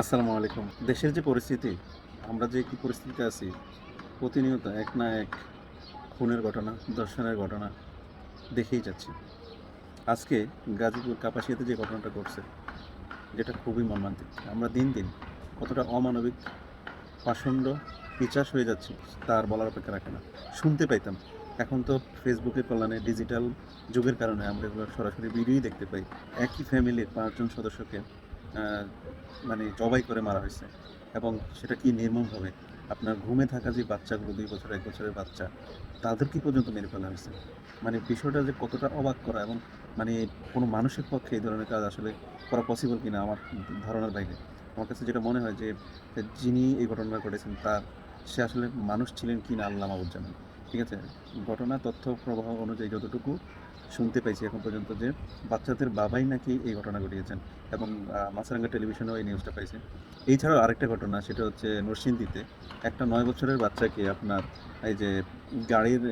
আসসালামু আলাইকুম। দেশের যে পরিস্থিতি, আমরা যে কি পরিস্থিতিতে আছি, প্রতিনিয়ত এক না এক খুনের ঘটনা, ধর্ষণের ঘটনা দেখেই যাচ্ছি। আজকে গাজীপুর কাপাসিয়াতে যে ঘটনাটা ঘটছে, যেটা খুবই মর্মান্তিক। আমরা দিন, দিন কতটা অমানবিক, পাষণ্ড, পিশাচ হয়ে যাচ্ছি, তার বলার অপেক্ষা রাখে না। শুনতে পাইতাম। এখন তো ফেসবুকের কল্যাণে ডিজিটাল যুগের কারণে আমরা এগুলো সরাসরি ভিডিওই দেখতে পাই। একই ফ্যামিলির ৫ জন সদস্যকে আ মানে জবাই করে মারা হয়েছে এবং সেটা কি নির্মমভাবে। আপনার ঘুমে থাকা যে বাচ্চাগুলো ২ বছর, ১ বছরের বাচ্চা, তাদেরকে পর্যন্ত মেরে ফেলা হয়েছে। মানে বিষয়টা যে কতটা অবাক করা এবং মানে কোনো মানুষের পক্ষে এই ধরনের কাজ আসলে করা পসিবল কিনা আমার ধারণার বাইরে। আমার কাছে যেটা মনে হয় যে যিনি এই ঘটনাটা ঘটেছেন সে আসলে মানুষ ছিলেন কিনা আল্লাহ মাহবুব জানেন। ঠিক আছে? ঘটনা তথ্য প্রবাহ অনুযায়ী যতটুকু শুনতে পাইছি এখন পর্যন্ত যে বাচ্চাদের বাবাই নাকি এই ঘটনা ঘটিয়েছেন এবং মাছরাঙ্গা টেলিভিশনেও এই নিউজটা পাইছে। এছাড়াও আরেকটা ঘটনা সেটা হচ্ছে নরসিংদীতে একটা ৯ বছরের বাচ্চাকে আপনার এই যে গাড়ির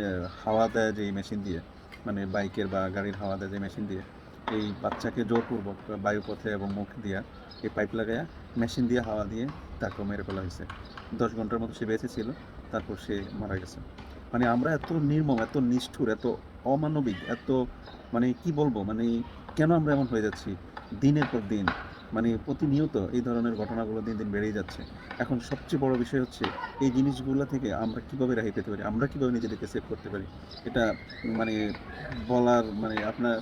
হাওয়া দেয় যে মেশিন দিয়ে, মানে বাইকের বা গাড়ির হাওয়া দেয় যে মেশিন দিয়ে, এই বাচ্চাকে জোরপূর্বক বায়ুপথে এবং মুখ দিয়া এই পাইপ লাগায়া মেশিন দিয়ে হাওয়া দিয়ে তাকেও মেরে ফেলা হয়েছে। ১০ ঘন্টার মতো সে বেঁচে ছিল, তারপর সে মারা গেছে। মানে আমরা এত নির্মম, এত নিষ্ঠুর, এত অমানবিক, এত মানে কি বলবো, মানে কেন আমরা এমন হয়ে যাচ্ছি দিনের পর দিন। মানে প্রতিনিয়ত এই ধরনের ঘটনাগুলো দিন দিন বেড়েই যাচ্ছে। এখন সবচেয়ে বড় বিষয় হচ্ছে এই জিনিসগুলো থেকে আমরা কিভাবে রেহাই পেতে পারি, আমরা কিভাবে নিজেদেরকে সেভ করতে পারি, এটা মানে বলার মানে আপনার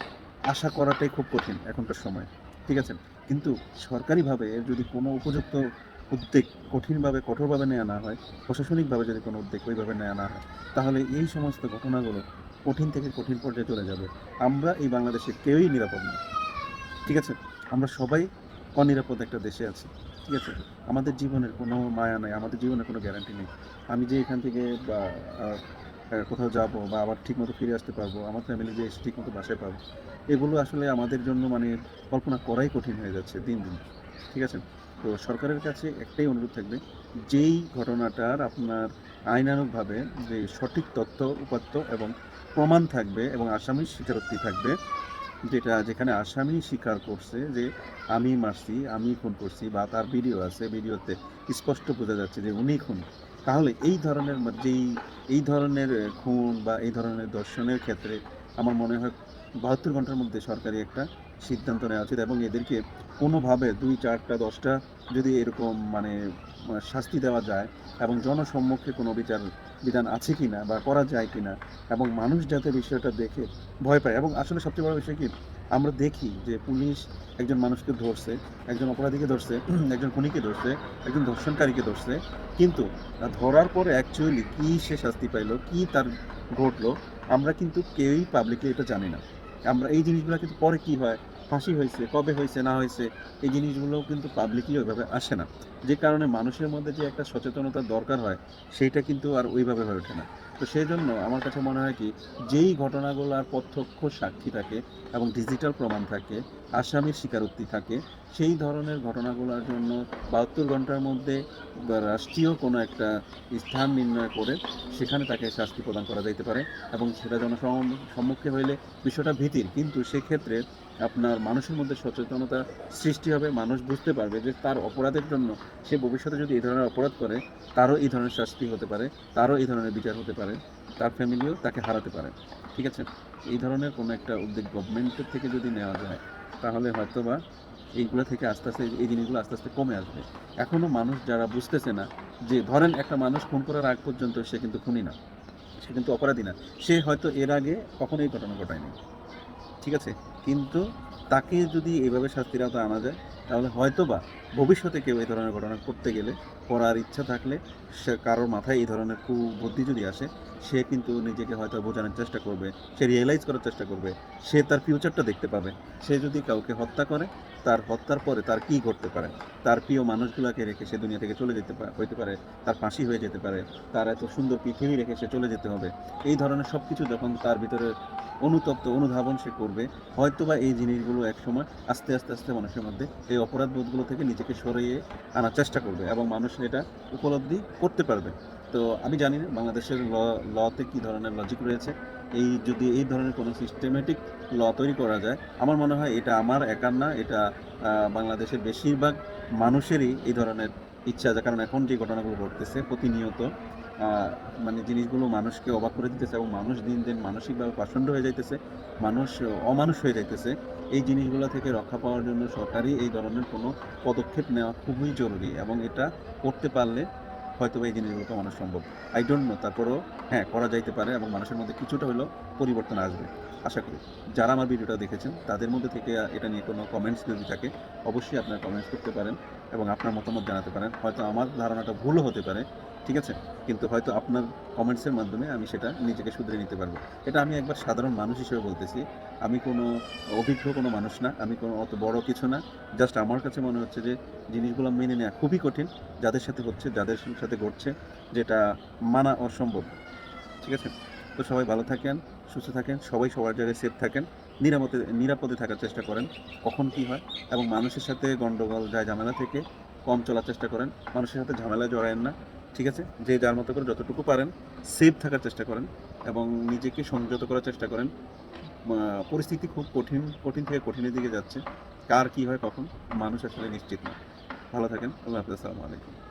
আশা করাটাই খুব কঠিন এখনকার সময়। ঠিক আছে? কিন্তু সরকারিভাবে এর যদি কোনো উপযুক্ত উদ্যোগ কঠিনভাবে কঠোরভাবে নেওয়া না হয়, প্রশাসনিকভাবে যদি কোনো উদ্যোগ ওইভাবে নেওয়া না হয়, তাহলে এই সমস্ত ঘটনাগুলো কঠিন থেকে কঠিন পর্যায়ে চলে যাবে। আমরা এই বাংলাদেশে কেউই নিরাপদ না। ঠিক আছে? আমরা সবাই অনিরাপদ একটা দেশে আছি। ঠিক আছে? আমাদের জীবনের কোনো মায়া নাই, আমাদের জীবনের কোনো গ্যারান্টি নেই। আমি যে এখান থেকে বা আ কোথাও যাবো বা আবার ঠিকমতো ফিরে আসতে পারবো, আমার ফ্যামিলি যে এসে ঠিকমতো বাসায় পাবো, এগুলো আসলে আমাদের জন্য মানে কল্পনা করাই কঠিন হয়ে যাচ্ছে দিন, দিন। ঠিক আছে? তো সরকারের কাছে একটাই অনুরোধ থাকবে, যেই ঘটনাটার আপনার আইনানুগভাবে যে সঠিক তথ্য, উপাত্ত এবং প্রমাণ থাকবে এবং আসামির স্বীকারোক্তি থাকবে, যেখানে আসামি স্বীকার করছে যে আমি মারছি, আমি খুন করছি বা তার ভিডিও আছে, ভিডিওতে স্পষ্ট বোঝা যাচ্ছে যে উনিই খুনি। তাহলে এই ধরনের এই ধরনের খুন বা এই ধরনের ধর্ষণের ক্ষেত্রে আমার মনে হয় ৭২ ঘন্টার মধ্যে সরকারি একটা সিদ্ধান্ত নেওয়া উচিত এবং এদেরকে কোনোভাবে ২, ৪ টা ১০ টা যদি এরকম মানে শাস্তি দেওয়া যায় এবং জনসম্মুখে কোনো বিচার বিধান আছে কিনা বা করা যায় কিনা এবং মানুষ যাতে বিষয়টা দেখে ভয় পায়। এবং আসলে সবচেয়ে বড় বিষয় কি, আমরা দেখি যে পুলিশ একজন মানুষকে ধরছে, একজন অপরাধীকে ধরছে, একজন খুনিকে ধরছে, একজন ধর্ষণকারীকে ধরছে। কিন্তু ধরার পরে অ্যাকচুয়ালি কি সে শাস্তি পাইলো, কি তার ঘটলো, আমরা কিন্তু কেউই পাবলিকলি এটা জানি না। আমরা এই জিনিসগুলা কিন্তু পরে কি হয়, ফাঁসি হইছে, কবে হইছে না হইছে, এই জিনিসগুলোও কিন্তু পাবলিকলি ওইভাবে আসে না। যে কারণে মানুষের মধ্যে যে একটা সচেতনতার দরকার হয়, সেইটা কিন্তু আর ওইভাবে হয়ে ওঠে না। তো সেজন্য আমার কাছে মনে হয় কি, যেই ঘটনাগুলোর প্রত্যক্ষ সাক্ষী থাকে এবং ডিজিটাল প্রমাণ থাকে, আসামির স্বীকারোক্তি থাকে, সেই ধরনের ঘটনাগুলোর জন্য ৭২ ঘন্টার মধ্যে বা রাষ্ট্রীয় কোনো একটা স্থান নির্ণয় করে সেখানে তাকে শাস্তি প্রদান করা যাইতে পারে এবং সেটা সম্মুখে হইলে বিষয়টা ভীতির, কিন্তু সেক্ষেত্রে আপনার মানুষের মধ্যে সচেতনতা সৃষ্টি হবে। মানুষ বুঝতে পারবে যে তার অপরাধের জন্য সে ভবিষ্যতে যদি এই ধরনের অপরাধ করে, তারও এই ধরনের শাস্তি হতে পারে, তারও এই ধরনের বিচার হতে পারে, তার ফ্যামিলিও তাকে হারাতে পারে। ঠিক আছে? এই ধরনের কোনো একটা উদ্যোগ গভর্নমেন্টের থেকে যদি নেওয়া যায়, তাহলে হয়তোবা এইগুলো থেকে আস্তে, আস্তে এই জিনিসগুলো আস্তে, আস্তে কমে আসবে। এখনো মানুষ যারা বুঝতেছে না যে ধরেন একটা মানুষ খুন করার আগ পর্যন্ত সে কিন্তু খুনি না, সে কিন্তু অপরাধী না। সে হয়তো এর আগে কখনো এই ঘটনা ঘটায়নি। ঠিক আছে? কিন্তু তাকে যদি এভাবে শাস্তির আওতায় আনা যায়, তাহলে হয়তোবা ভবিষ্যতে কেউ এই ধরনের ঘটনা করতে গেলে, করার ইচ্ছা থাকলে, সে কারোর মাথায় এই ধরনের কুবুদ্ধি যদি আসে, সে কিন্তু নিজেকে হয়তো বোঝানোর চেষ্টা করবে, সে রিয়ালাইজ করার চেষ্টা করবে, সে তার ফিউচারটা দেখতে পাবে। সে যদি কাউকে হত্যা করে, তার হত্যার পরে তার কী ঘটতে পারে? তার প্রিয় মানুষগুলাকে রেখে সে দুনিয়া থেকে চলে যেতে হইতে পারে, তার ফাঁসি হয়ে যেতে পারে, তার এত সুন্দর পৃথিবী রেখে সে চলে যেতে হবে। এই ধরনের সবকিছু যখন তার ভিতরে অনুতপ্ত, অনুধাবন সে করবে, হয়তোবা এই জিনিসগুলো একসময় আস্তে, আস্তে, আস্তে মানুষের মধ্যে এই অপরাধবোধগুলো থেকে নিজেকে সরিয়ে আনার চেষ্টা করবে এবং মানুষ এটা উপলব্ধি করতে পারবে। তো আমি জানি না বাংলাদেশের লতে কী ধরনের লজিক রয়েছে। যদি এই ধরনের কোনো সিস্টেমেটিক তৈরি করা যায়, আমার মনে হয় এটা আমার একার না, এটা বাংলাদেশের বেশিরভাগ মানুষেরই এই ধরনের ইচ্ছা আছে, কারণ এখন যে ঘটনাগুলো ঘটতেছে প্রতিনিয়ত মানে জিনিসগুলো মানুষকে অবাক করে দিতেছে এবং মানুষ দিন দিন মানসিকভাবে পাষণ্ড হয়ে যাইতেছে, মানুষ অমানুষ হয়ে যাইতেছে। এই জিনিসগুলো থেকে রক্ষা পাওয়ার জন্য সরকারি এই ধরনের কোনো পদক্ষেপ নেওয়া খুবই জরুরি এবং এটা করতে পারলে হয়তোবা এই জিনিসগুলো কমানো সম্ভব। আই ডোন্ট নো, তারপরেও হ্যাঁ, করা যাইতে পারে এবং মানুষের মধ্যে কিছুটা হলেও পরিবর্তন আসবে আশা করি। যারা আমার ভিডিওটা দেখেছেন তাদের মধ্যে থেকে এটা নিয়ে কোনো কমেন্টস যদি থাকে অবশ্যই আপনারা কমেন্টস করতে পারেন এবং আপনার মতামত জানাতে পারেন। হয়তো আমার ধারণাটা ভুলও হতে পারে, ঠিক আছে? কিন্তু হয়তো আপনার কমেন্টসের মাধ্যমে আমি সেটা নিজেকে শুধরে নিতে পারবো। এটা আমি একবার সাধারণ মানুষ হিসেবে বলতেছি। আমি কোনো অভিজ্ঞ কোনো মানুষ না, আমি কোনো অত বড় কিছু না। জাস্ট আমার কাছে মনে হচ্ছে যে জিনিসগুলো মেনে নেওয়া খুবই কঠিন। যাদের সাথে হচ্ছে, যাদের সাথে ঘটছে, যেটা মানা অসম্ভব। ঠিক আছে? তো সবাই ভালো থাকেন, সুস্থ থাকেন, সবাই সবার জায়গায় সেফ থাকেন, নিরাপদে থাকার চেষ্টা করেন। কখন কী হয় এবং মানুষের সাথে গন্ডগোল ঝামেলা থেকে কম চলার চেষ্টা করেন। মানুষের সাথে ঝামেলায় জড়ায়েন না। ঠিক আছে? যে যার মতো করে যতটুকু পারেন সেফ থাকার চেষ্টা করেন এবং নিজেকে সংযত করার চেষ্টা করেন। পরিস্থিতি খুব কঠিন থেকে কঠিনের দিকে যাচ্ছে। কার কী হয় কখন মানুষ আসলে নিশ্চিত না। ভালো থাকেন। আল্লাহ হাফেজ। আসসালামু আলাইকুম।